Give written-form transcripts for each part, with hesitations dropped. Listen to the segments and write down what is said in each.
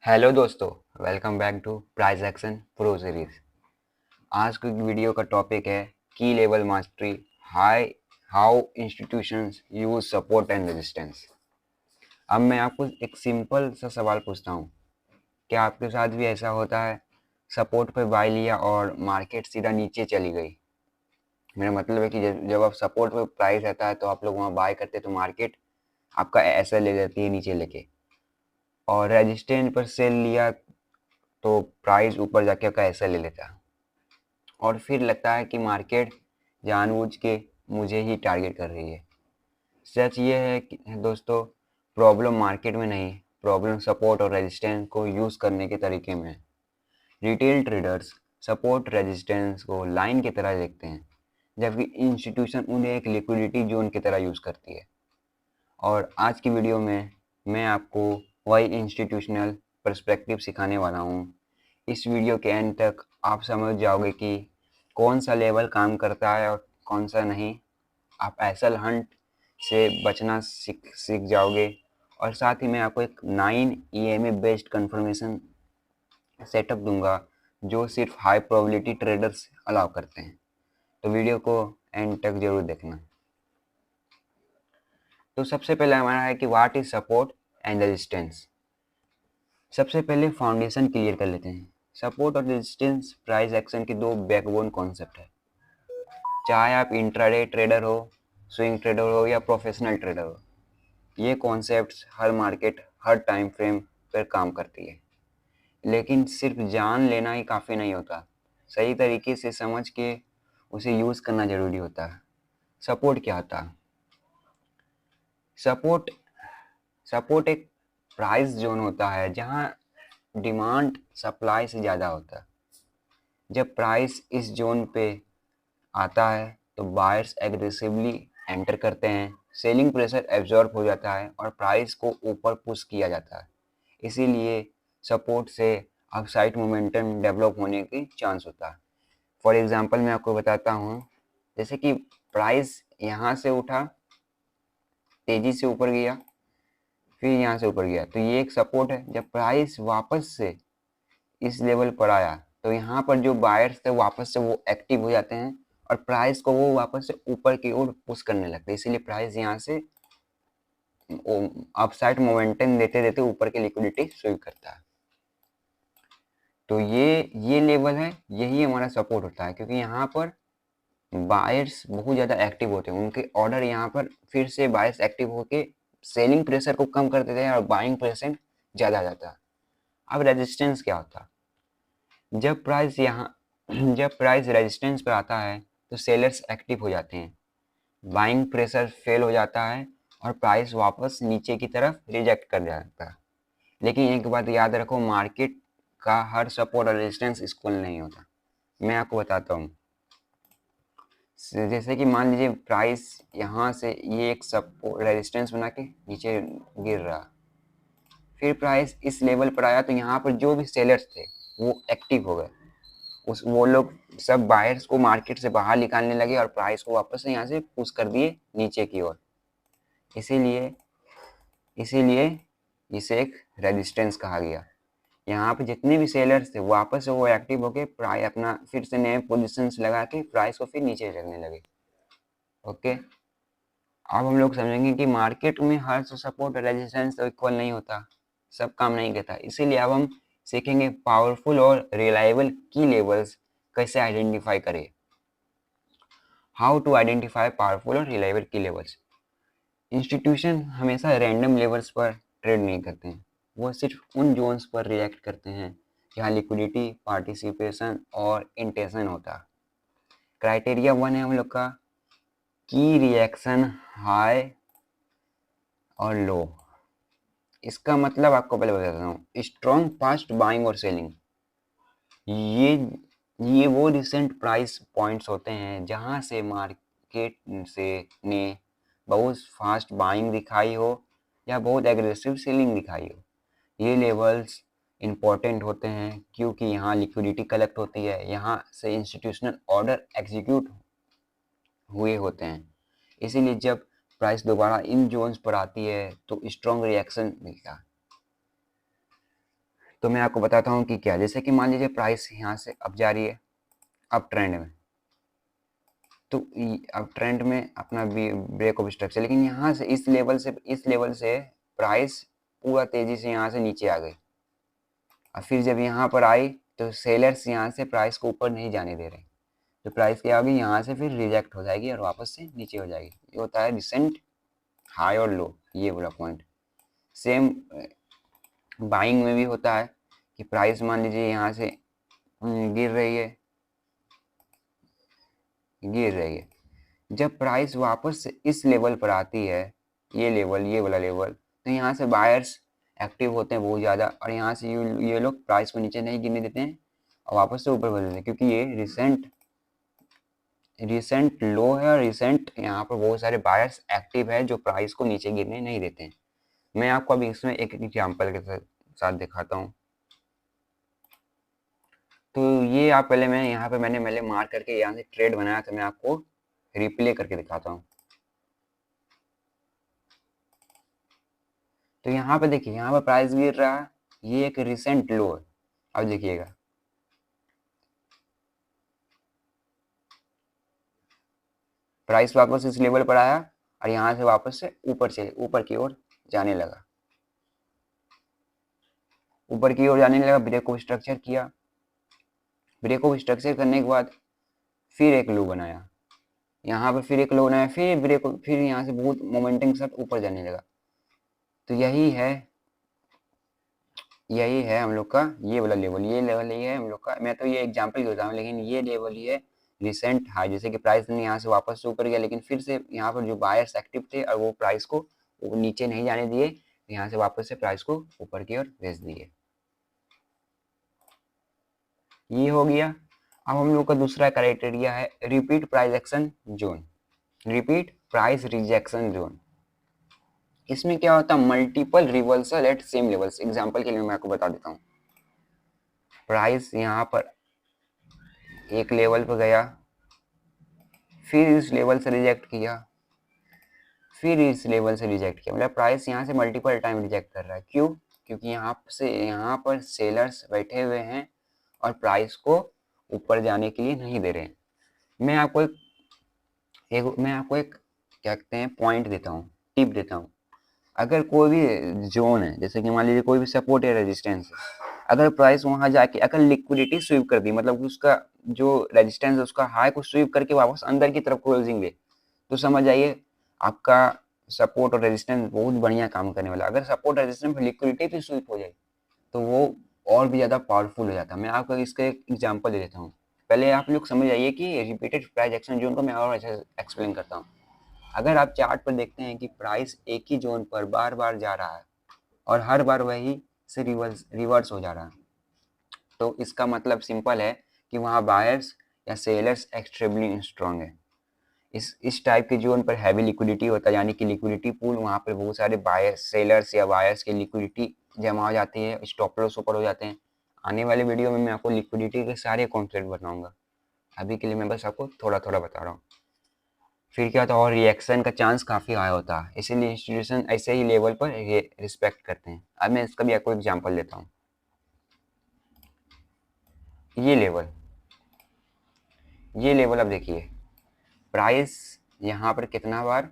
Hello दोस्तों, welcome back to price action pro series. आज की वीडियो का टॉपिक है key level mastery, high how institutions use support and resistance. अब मैं आपको एक सिंपल सा सवाल पूछता हूँ, क्या आपके साथ भी ऐसा होता है? सपोर्ट पे बाय लिया और मार्केट सीधा नीचे चली गई। मेरा मतलब है कि जब आप सपोर्ट पे प्राइस रहता है तो आप लोग वहाँ बाय करते हैं तो मार्केट आपका ऐसा ले लेती है नीचे लेके, और रेजिस्टेंस पर सेल लिया तो प्राइस ऊपर जाके आपका ऐसा ले लेता है और फिर लगता है कि मार्केट जानबूझ के मुझे ही टारगेट कर रही है। सच ये है कि दोस्तों, प्रॉब्लम मार्केट में नहीं, प्रॉब्लम सपोर्ट और रेजिस्टेंस को यूज़ करने के तरीके में है। रिटेल ट्रेडर्स सपोर्ट रेजिस्टेंस को लाइन की तरह देखते हैं, जबकि इंस्टीट्यूशन उन्हें एक लिक्विडिटी जोन की तरह यूज़ करती है। और आज की वीडियो में मैं आपको वही इंस्टीट्यूशनल पर्सपेक्टिव सिखाने वाला हूँ। इस वीडियो के एंड तक आप समझ जाओगे कि कौन सा लेवल काम करता है और कौन सा नहीं। आप एसल हंट से बचना सीख सीख जाओगे, और साथ ही मैं आपको एक 9 ईएमए बेस्ड कंफर्मेशन सेटअप दूंगा जो सिर्फ हाई प्रोबेबिलिटी ट्रेडर्स अलाउ करते हैं। तो वीडियो को एंड तक जरूर देखना। तो सबसे पहले हमारा है कि what is support and resistance. सबसे पहले फाउंडेशन क्लियर कर लेते हैं। सपोर्ट और रेजिस्टेंस प्राइस एक्शन के दो बैकबोन कॉन्सेप्ट है। चाहे आप इंट्राडे ट्रेडर हो, स्विंग ट्रेडर हो या प्रोफेशनल ट्रेडर हो, ये कॉन्सेप्ट्स हर मार्केट हर टाइम फ्रेम पर काम करती है। लेकिन सिर्फ जान लेना ही काफ़ी नहीं होता, सही तरीके से समझ के उसे यूज़ करना ज़रूरी होता है। सपोर्ट क्या होता है? सपोर्ट सपोर्ट एक प्राइस जोन होता है जहां डिमांड सप्लाई से ज़्यादा होता है। जब प्राइस इस जोन पे आता है तो बायर्स एग्रेसिवली एंटर करते हैं, सेलिंग प्रेशर एब्जॉर्ब हो जाता है और प्राइस को ऊपर पुश किया जाता है। इसीलिए सपोर्ट से अपसाइड मोमेंटम डेवलप होने की चांस होता है। फॉर एग्जांपल मैं आपको बताता हूँ, जैसे कि प्राइस यहाँ से उठा, तेज़ी से ऊपर गया, फिर यहाँ से ऊपर गया, तो ये एक सपोर्ट है। जब प्राइस वापस से इस लेवल पर आया तो यहाँ पर जो बायर्स थे वापस से वो एक्टिव हो जाते हैं और प्राइस को वो वापस से ऊपर की ओर पुश करने लगते हैं। इसीलिए प्राइस यहाँ से अपसाइड मोमेंटम देते देते ऊपर की लिक्विडिटी स्वीप करता है। तो ये लेवल है, यही हमारा सपोर्ट होता है, क्योंकि यहाँ पर बायर्स बहुत ज़्यादा एक्टिव होते हैं। उनके ऑर्डर यहाँ पर फिर से बायर्स एक्टिव होके सेलिंग प्रेशर को कम कर देते हैं और बाइंग प्रेशर ज़्यादा आ जाता है। अब रेजिस्टेंस क्या होता है? जब प्राइस रेजिस्टेंस पर आता है तो सेलर्स एक्टिव हो जाते हैं, बाइंग प्रेशर फेल हो जाता है और प्राइस वापस नीचे की तरफ रिजेक्ट कर जाता है। लेकिन एक बात याद रखो, मार्केट का हर सपोर्ट और रेजिस्टेंस इक्वल नहीं होता। मैं आपको बताता हूँ, जैसे कि मान लीजिए प्राइस यहाँ से ये एक सपोर्ट रेजिस्टेंस बना के नीचे गिर रहा, फिर प्राइस इस लेवल पर आया तो यहाँ पर जो भी सेलर्स थे वो एक्टिव हो गए। वो लोग सब बायर्स को मार्केट से बाहर निकालने लगे और प्राइस को वापस से यहाँ से पुश कर दिए नीचे की ओर। इसीलिए इसीलिए इसे एक रेजिस्टेंस कहा गया। यहाँ पे जितने भी सेलर्स थे वापस से वो एक्टिव होके प्राइस अपना फिर से नए पोजीशंस लगा के प्राइस को फिर नीचे रखने लगे। ओके, अब हम लोग समझेंगे कि मार्केट में हर सपोर्ट और रेजिस्टेंस तो इक्वल नहीं होता, सब काम नहीं करता। इसीलिए अब हम सीखेंगे पावरफुल और रिलायबल की लेवल्स कैसे आइडेंटिफाई करें। हाउ टू आइडेंटिफाई पावरफुल और रिलायबल की लेवल्स। इंस्टीट्यूशन हमेशा रैंडम लेवल्स पर ट्रेड नहीं करते हैं, वो सिर्फ उन जोन्स पर रिएक्ट करते हैं जहाँ लिक्विडिटी, पार्टिसिपेशन और इंटेंशन होता है। क्राइटेरिया 1 है हम लोग का की रिएक्शन हाई और लो। इसका मतलब आपको पहले बता देता हूँ, स्ट्रॉन्ग फास्ट बाइंग और सेलिंग। ये ये वो रिसेंट प्राइस पॉइंट्स होते हैं जहाँ से मार्केट से ने बहुत फास्ट बाइंग दिखाई हो या बहुत एग्रेसिव सेलिंग दिखाई हो। ये लेवल्स इम्पोर्टेंट होते हैं क्योंकि यहाँ लिक्विडिटी कलेक्ट होती है, यहाँ से इंस्टीट्यूशनल ऑर्डर एग्जीक्यूट हुए होते हैं। इसीलिए जब प्राइस दोबारा इन जोन्स पर आती है तो स्ट्रॉन्ग रिएक्शन मिलता है। तो मैं आपको बताता हूँ कि क्या, जैसे कि मान लीजिए प्राइस यहाँ से अब जा रही है अब ट्रेंड में, तो अब ट्रेंड में अपना ब्रेक ऑफ स्ट्रक्चर, लेकिन यहाँ से इस लेवल से प्राइस पूरा तेजी से यहाँ से नीचे आ गई, और फिर जब यहाँ पर आई तो सेलर्स यहाँ से प्राइस को ऊपर नहीं जाने दे रहे, तो प्राइस क्या होगी, यहाँ से फिर रिजेक्ट हो जाएगी और वापस से नीचे हो जाएगी। ये होता है रिसेंट हाई और लो, ये वाला पॉइंट। सेम बाइंग में भी होता है कि प्राइस मान लीजिए यहाँ से गिर रही है, जब प्राइस वापस से इस लेवल पर आती है, ये वाला लेवल, तो यहाँ से बायर्स एक्टिव होते हैं बहुत ज़्यादा, और यहाँ से ये लोग प्राइस को नीचे नहीं गिरने देते हैं और वापस से ऊपर बढ़ देते हैं, क्योंकि ये रिसेंट लो है और रिसेंट यहाँ पर बहुत सारे बायर्स एक्टिव है जो प्राइस को नीचे गिरने नहीं देते हैं। मैं आपको अभी इसमें एक एग्जाम्पल के साथ दिखाता हूँ। तो ये आप पहले मैं यहाँ पे मैंने मार्क करके यहाँ से ट्रेड बनाया था, मैं आपको रिप्ले करके दिखाता हूँ। तो यहाँ पे देखिए, यहाँ पर प्राइस गिर रहा है, ये एक रिसेंट लो है। अब देखिएगा प्राइस वापस इस लेवल पर आया और यहाँ से वापस से ऊपर की ओर जाने लगा, ब्रेक ऑफ स्ट्रक्चर किया, ब्रेक ऑफ स्ट्रक्चर करने के बाद फिर एक लो बनाया, यहाँ पर फिर एक लो बनाया, फिर यहाँ से बहुत मोमेंटम के साथ ऊपर जाने लगा। तो यही है हम लोग का ये वाला लेवल, ये है हम लोग का। मैं तो ये एग्जांपल देता हूँ, लेकिन ये लेवल ही है रिसेंट हाई, जैसे कि प्राइस ने यहाँ से वापस से ऊपर गया, लेकिन फिर से यहाँ पर जो बायर्स एक्टिव थे और वो प्राइस को नीचे नहीं जाने दिए, यहाँ से वापस से प्राइस को ऊपर की ओर भेज दिए। ये हो गया। अब हम लोग का दूसरा क्राइटेरिया है repeat price action zone, repeat price rejection zone. इसमें क्या होता है, multiple reversal at same levels. Example के लिए मैं आपको बता देता हूँ, प्राइस यहाँ पर एक लेवल पर गया, फिर इस लेवल से रिजेक्ट किया, फिर इस लेवल से रिजेक्ट किया, मतलब प्राइस यहाँ से मल्टीपल टाइम रिजेक्ट कर रहा है। क्यों? क्योंकि यहाँ पर सेलर्स बैठे हुए हैं और प्राइस को ऊपर जाने के लिए नहीं दे रहे हैं। मैं आपको एक क्या कहते हैं पॉइंट देता हूँ, टिप देता हूँ। अगर कोई भी जोन है, जैसे कि मान लीजिए कोई भी सपोर्ट या रेजिस्टेंस है, अगर प्राइस वहां जाके अगर लिक्विडिटी स्वीप कर दी, मतलब उसका जो रेजिस्टेंस है उसका हाई को स्वीप करके वापस अंदर की तरफ क्लोजिंग ले, तो समझ जाइए आपका सपोर्ट और रेजिस्टेंस बहुत बढ़िया काम करने वाला। अगर सपोर्ट रेजिस्टेंस में लिक्विडिटी भी स्वीप हो जाए तो वो और भी ज़्यादा पावरफुल हो जाता है। मैं आपको इसका एक एग्जाम्पल दे देता हूँ। पहले आप लोग समझ जाइए कि रिपीटेड प्राइस एक्शन जोन को मैं और अच्छा एक्सप्लेन करता हूँ। अगर आप चार्ट पर देखते हैं कि प्राइस एक ही जोन पर बार बार जा रहा है और हर बार वही से रिवर्स हो जा रहा है, तो इसका मतलब सिंपल है कि वहाँ बायर्स या सेलर्स एक्सट्रीमली स्ट्रॉन्ग है। इस टाइप के जोन पर हैवी लिक्विडिटी होता है, यानी कि लिक्विडिटी पूल, वहाँ पर बहुत सारे बायर्स सेलर्स या बायर्स की लिक्विडिटी जमा हो जाती है, स्टॉप लॉस ऊपर हो जाते हैं। आने वाले वीडियो में मैं आपको लिक्विडिटी के सारे कॉन्सेप्ट बताऊंगा, अभी के लिए मैं बस आपको थोड़ा थोड़ा बता रहा हूँ। फिर क्या होता है, और रिएक्शन का चांस काफ़ी हाई होता है, इसीलिए इंस्टीट्यूशन ऐसे ही लेवल पर रिस्पेक्ट करते हैं। अब मैं इसका भी आपको एग्जांपल देता हूँ। ये लेवल अब देखिए, प्राइस यहाँ पर कितना बार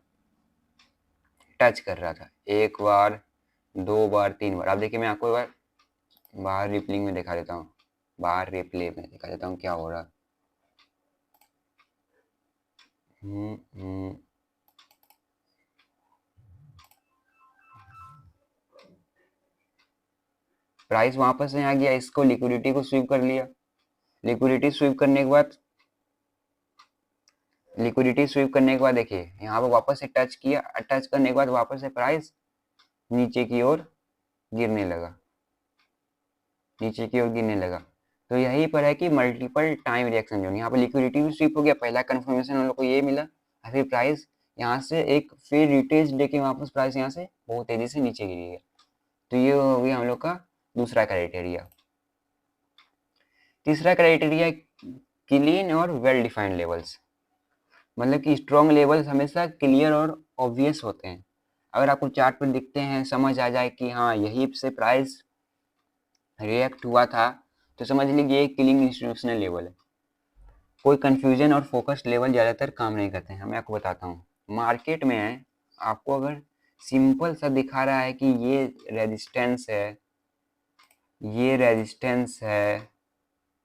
टच कर रहा था, एक बार, दो बार, तीन बार। अब देखिए मैं आपको एक बार बाहर रिप्लिंग में दिखा देता हूँ, बाहर रिप्ले में दिखा देता हूँ क्या हो रहा है। प्राइस वापस से आ गया, इसको लिक्विडिटी को स्वीप कर लिया, लिक्विडिटी स्वीप करने के बाद देखिए यहाँ पर वापस से टच किया, टच करने के बाद वापस से प्राइस नीचे की ओर गिरने लगा। तो यही पर है कि मल्टीपल टाइम रिएक्शन जोन। यहाँ पर लिक्विडिटी भी स्वीप हो गया, पहला कंफर्मेशन हम लोग को ये मिला, और फिर प्राइस यहाँ से एक फिर रिटेस्ट लेके वापस प्राइस यहाँ से बहुत तेजी से नीचे गिरी है। तो ये हो गया हम लोग का दूसरा क्राइटेरिया। तीसरा क्राइटेरिया क्लीन और वेल डिफाइंड लेवल्स, मतलब कि स्ट्रॉन्ग लेवल्स हमेशा क्लियर और ऑब्वियस होते हैं। अगर आपको चार्ट पर दिखते हैं, समझ आ जाए कि हाँ यही से प्राइस रिएक्ट हुआ था, तो समझ लीजिए किलिंग इंस्टीट्यूशनल लेवल है। कोई कंफ्यूजन और फोकस लेवल ज़्यादातर काम नहीं करते हैं। मैं आपको बताता हूँ, मार्केट में है, आपको अगर सिंपल सा दिखा रहा है कि ये रेजिस्टेंस है, ये रेजिस्टेंस है,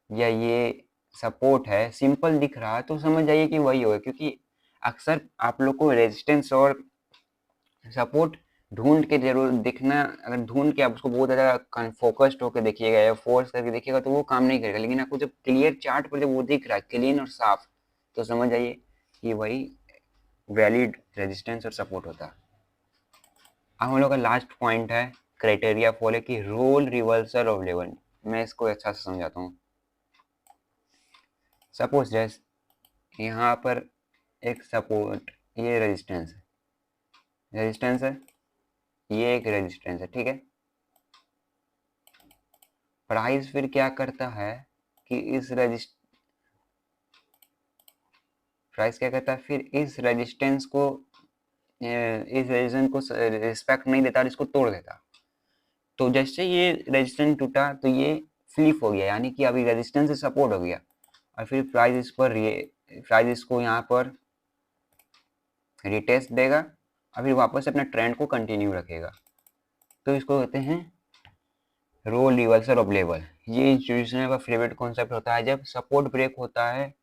या ये सपोर्ट है, सिंपल दिख रहा है तो समझ जाइए कि वही होगा, क्योंकि अक्सर आप लोग को रेजिस्टेंस और सपोर्ट ढूंढ के जरूर दिखना, अगर ढूंढ के आप उसको बहुत ज़्यादा फोकस्ड होकर देखिएगा या फोर्स करके देखिएगा तो वो काम नहीं करेगा। लेकिन आपको जब क्लियर चार्ट पर जब वो दिख रहा है क्लीन और साफ, तो समझ जाइए कि वही वैलिड रेजिस्टेंस और सपोर्ट होता है। अब हम लोग का लास्ट पॉइंट है क्राइटेरिया फॉलो की रोल रिवर्सल ऑफ लेवल। मैं इसको अच्छा से समझाता हूँ। सपोज जैसे यहाँ पर एक सपोर्ट, ये रेजिस्टेंस है, रेजिस्टेंस है, ये एक रेजिस्टेंस है, ठीक है। प्राइस फिर क्या करता है कि प्राइस क्या करता है फिर इस रेजिस्टेंस को, इस रेजिस्टेंस को रिस्पेक्ट नहीं देता और इसको तोड़ देता। तो जैसे ये रेजिस्टेंस टूटा तो ये फ्लिप हो गया, यानी कि अभी रेजिस्टेंस से सपोर्ट हो गया, और फिर प्राइस इस पर प्राइस इसको यहाँ पर रिटेस्ट देगा और फिर वापस अपना ट्रेंड को कंटिन्यू रखेगा। तो इसको कहते हैं रोल रिवर्सल ऑफ लेवल। ये इंस्टीट्यूशनल का फेवरेट कॉन्सेप्ट होता है। जब सपोर्ट ब्रेक होता है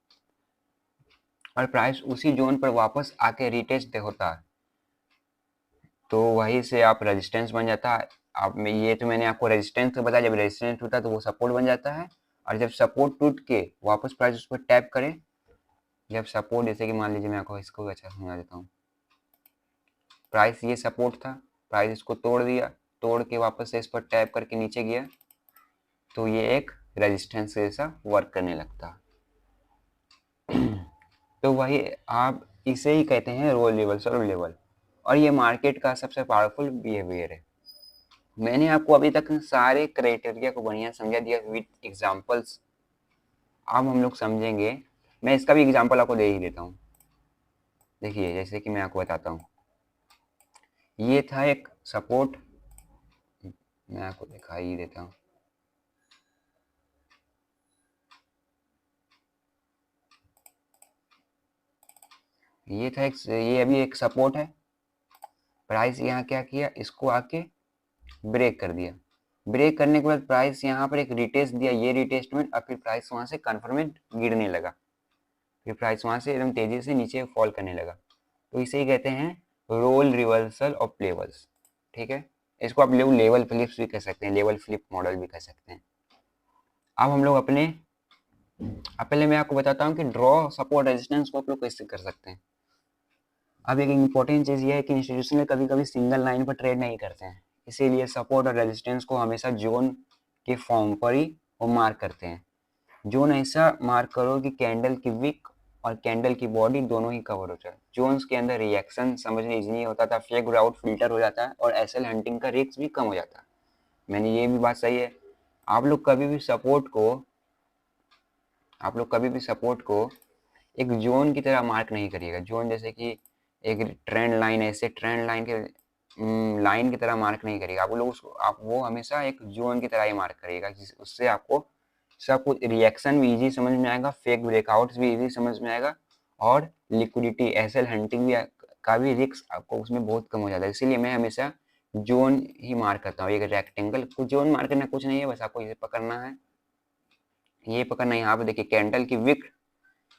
और प्राइस उसी जोन पर वापस आके रिटेस्ट होता है, तो वहीं से आप रेजिस्टेंस बन जाता है। आप में ये तो मैंने आपको रेजिस्टेंस का बताया, जब रेजिस्टेंस टूटा तो वो सपोर्ट बन जाता है, और जब सपोर्ट टूट के वापस प्राइस उस पर टैप करे, जब सपोर्ट, जैसे कि मान लीजिए मैं आपको इसको अच्छा समझा देता हूँ, प्राइस ये सपोर्ट था, प्राइस इसको तोड़ दिया, तोड़ के वापस से इस पर टैप करके नीचे गया, तो ये एक रेजिस्टेंस जैसा वर्क करने लगता। तो वही आप इसे ही कहते हैं रोल रिवर्सल लेवल, और ये मार्केट का सबसे पावरफुल बिहेवियर है। मैंने आपको अभी तक सारे क्राइटेरिया को बढ़िया समझा दिया विद एग्जांपल्स। अब हम लोग समझेंगे, मैं इसका भी एग्जांपल आपको दे ही देता हूँ। देखिए जैसे कि मैं आपको बताता हूँ, ये था एक सपोर्ट, मैं आपको दिखा ही देता हूँ। ये था एक, ये अभी एक सपोर्ट है, प्राइस यहाँ क्या किया, इसको आके ब्रेक कर दिया। ब्रेक करने के बाद प्राइस यहाँ पर एक रिटेस्ट दिया, ये रिटेस्टमेंट, और फिर प्राइस वहाँ से कन्फर्मेंट गिरने लगा, फिर प्राइस वहाँ से एकदम तेजी से नीचे फॉल करने लगा। तो इसे ही कहते हैं रोल रिवर्सल ऑफ लेवल्स, ठीक है। इसको आप लेवल फ्लिप्स भी कह सकते हैं, लेवल फ्लिप मॉडल भी कह सकते हैं। अब हम लोग अपने, अब पहले मैं आपको बताता हूँ कि ड्रॉ सपोर्ट रेजिस्टेंस को आप लोग कैसे कर सकते हैं। अब एक इम्पोर्टेंट चीज़ ये है कि इंस्टीट्यूशनल कभी कभी सिंगल लाइन पर ट्रेड नहीं करते हैं, इसीलिए सपोर्ट और रेजिस्टेंस को हमेशा जोन के फॉर्म पर ही वो मार्क करते हैं। जोन ऐसा मार्क करो कि कैंडल की विक और कैंडल की बॉडी दोनों ही कवर हो जाए। जोन्स के अंदर रिएक्शन समझने इजी होता था, फेक आउट फिल्टर हो जाता है, और एसएल हंटिंग का रिस्क भी कम हो जाता है। मैंने ये भी बात सही है। आप लोग कभी भी सपोर्ट को, आप लोग कभी भी सपोर्ट को एक जोन की तरह मार्क नहीं करिएगा। जोन जैसे कि एक ट्रेंड लाइन, ऐसे ट्रेंड लाइन के लाइन की तरह मार्क नहीं करिएगा। आप लोग उसको, आप वो हमेशा एक जोन की तरह ही मार्क करिएगा, उससे आपको सब कुछ रिएक्शन भी इजी समझ में आएगा, फेक ब्रेकआउट्स भी इजी समझ में आएगा, और लिक्विडिटी एसएल हंटिंग भी का भी रिस्क आपको उसमें बहुत कम हो जाता है। इसीलिए मैं हमेशा जोन ही मार्क करता हूँ। एक रेक्टेंगल को जोन मार्क करना कुछ नहीं है, बस आपको ये पकड़ना है, ये पकड़ना है। यहाँ पे देखिए कैंडल की विक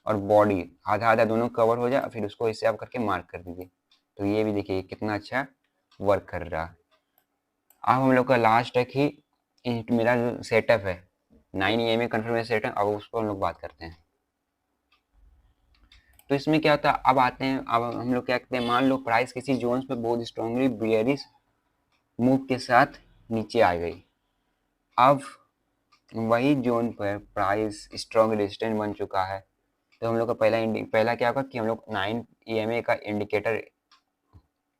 और बॉडी आधा आधा दोनों कवर हो जाए, फिर उसको इसे आप करके मार्क कर दीजिए। तो ये भी देखिए कितना अच्छा वर्क कर रहा है। अब हम लोग का लास्ट है कि मेरा जो सेटअप है 9 EMA कन्फर्मेशन सेटअप, अब उसको हम लोग बात करते हैं। तो इसमें क्या होता है, अब आते हैं, अब हम लोग क्या करते हैं, मान लो प्राइस किसी जोन्स पे बहुत स्ट्रांगली बियरिश मूव के साथ नीचे आ गई। अब वही जोन पर प्राइस स्ट्रॉन्ग रेजिस्टेंस बन चुका है, तो हम लोग का पहला क्या होगा कि हम लोग 9 EMA का इंडिकेटर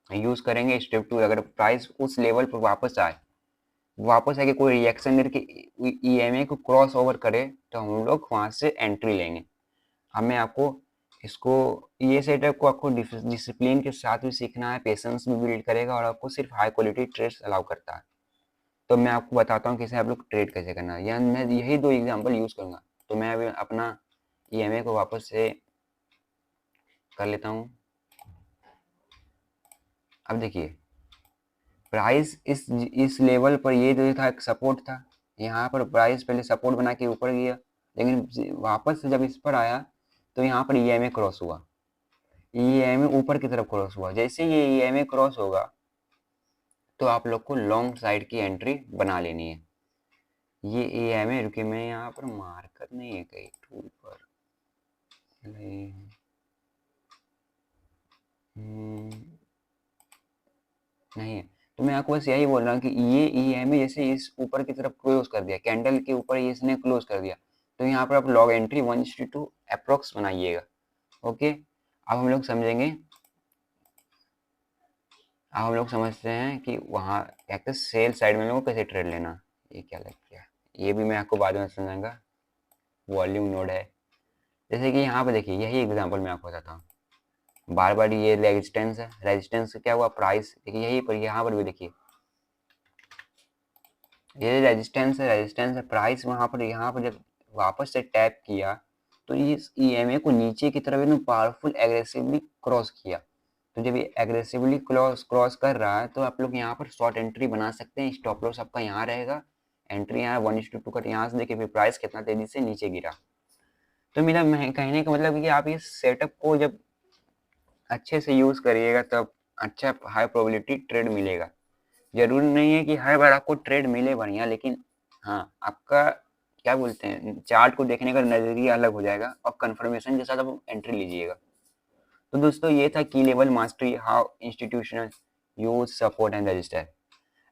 यूज करेंगे स्टेप 2। अगर प्राइस उस लेवल पर वापस आके कोई रिएक्शन करके EMA को क्रॉस ओवर करे, तो हम लोग वहां से एंट्री लेंगे। अब मैं आपको इसको, ये सेटअप को आपको डिसिप्लिन के साथ भी सीखना है, पेशेंस भी बिल्ड करेगा, और आपको सिर्फ हाई क्वालिटी ट्रेड्स अलाउ करता है। तो मैं आपको बताता हूँ कैसे आप लोग ट्रेड कैसे करना है। या मैं यही 2 एग्जांपल यूज़ करूँगा। तो मैं अभी अपना EMA को वापस से कर लेता हूँ। अब देखिए प्राइस इस लेवल पर, ये जो था एक सपोर्ट था, यहाँ पर प्राइस पहले सपोर्ट बना के ऊपर गया, लेकिन वापस से जब इस पर आया तो यहाँ पर EMA क्रॉस हुआ, EMA ऊपर की तरफ क्रॉस हुआ। जैसे ये EMA क्रॉस होगा तो आप लोग को लॉन्ग साइड की एंट्री बना लेनी है। ये EMA, रुके मैं यहाँ पर मार्कर नहीं है कहीं टूल पर, नहीं है, तो मैं आपको बस यही बोल रहा हूँ कि ये EMA जैसे इस ऊपर की तरफ क्लोज कर दिया, कैंडल के ऊपर ये इसने क्लोज कर दिया, तो यहाँ पर आप लॉग एंट्री 1:2 अप्रोक्स बनाइएगा। ओके, अब हम लोग समझेंगे, अब हम लोग समझते हैं कि वहाँ क्या कहते हैं सेल साइड में लोगों को कैसे ट्रेड लेना। ये क्या लग गया, ये भी मैं आपको बाद में समझाऊंगा। वॉल्यूम नोड है, जैसे कि यहाँ पे देखिए, यही एग्जांपल मैं आपको बताता हूँ। बार बार ये रेजिस्टेंस है, रेजिस्टेंस क्या हुआ, प्राइस देखिए यही पर, यहाँ पर भी देखिए ये रेजिस्टेंस है, रेजिस्टेंस है, प्राइस वहाँ पर, यहाँ पर जब वापस से टैप किया तो इस EMA को नीचे की तरफ एकदम पावरफुल एग्रेसिवली क्रॉस किया। तो जब ये एग्रेसिवली क्रॉस कर रहा है तो आप लोग यहाँ पर शॉर्ट एंट्री बना सकते हैं। स्टॉप लॉस आपका यहाँ रहेगा, एंट्री यहाँ 1:2 का, यहाँ से देखिए फिर प्राइस कितना तेजी से नीचे गिरा। तो मेरा कहने का मतलब कि आप इस सेटअप को जब अच्छे से यूज़ करिएगा तब अच्छा हाई प्रोबेबिलिटी ट्रेड मिलेगा। जरूरी नहीं है कि हर बार आपको ट्रेड मिले बढ़िया, लेकिन हाँ आपका क्या बोलते हैं चार्ट को देखने का नज़रिया अलग हो जाएगा और कंफर्मेशन के साथ आप एंट्री लीजिएगा। तो दोस्तों ये था की level mastery, how institutional use support and register.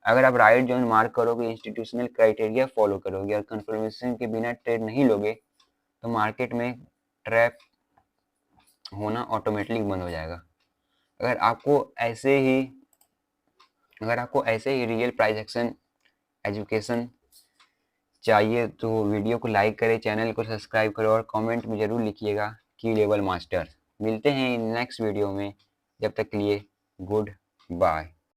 अगर आप राइट जोन मार्क करोगे, इंस्टीट्यूशनल क्राइटेरिया फॉलो करोगे और कंफर्मेशन के बिना ट्रेड नहीं लोगे तो मार्केट में ट्रैप होना ऑटोमेटिकली बंद हो जाएगा। अगर आपको ऐसे ही रियल प्राइस एक्शन एजुकेशन चाहिए तो वीडियो को लाइक करें, चैनल को सब्सक्राइब करें और कमेंट में ज़रूर लिखिएगा की लेवल मास्टर। मिलते हैं नेक्स्ट वीडियो में, जब तक के लिए गुड बाय।